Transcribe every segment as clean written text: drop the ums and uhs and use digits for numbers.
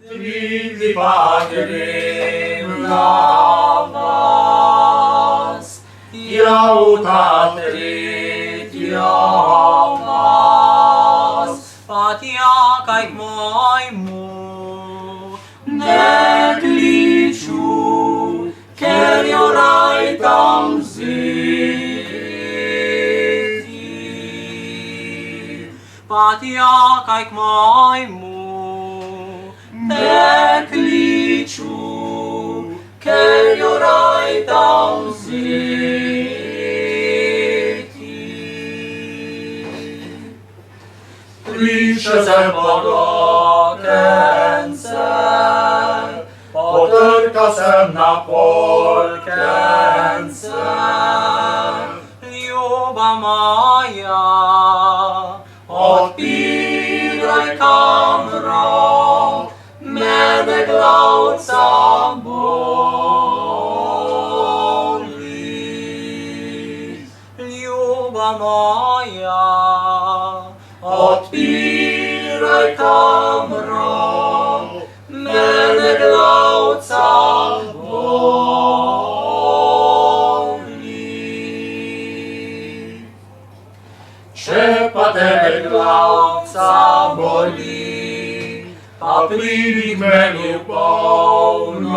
Твій Патрів на вас, я у Татрі вас, Отякай к моему, не кличу, керюрай там зиті. Потякай к моему, Не кличу, керюрай там зиті. Кличе се полотенце, потерка се на полкенце. люба моя, Отпирай камро, мене главца болить. люба моя, Отпирай камро, мене главца болить. Чепа тебе главца болить, а прийди к мені в полночі.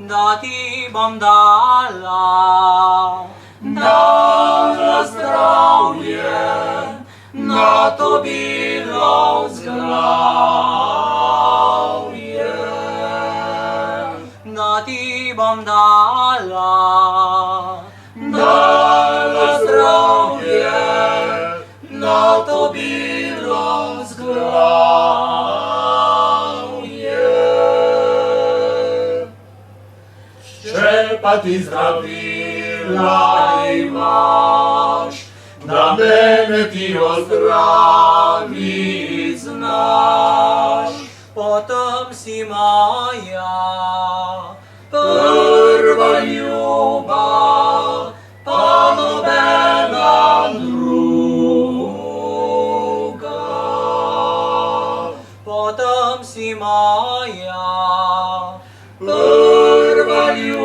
да ти бом дала, На здрав'я, на тобі здрав'я. да ти бом дала, На здрав'я, на тобі здрав'я. Щепати здравила і маш, на мене ти оздраві знаш. потом си моя, Перва люба, полюбена друга. потом си моя, Перва люба,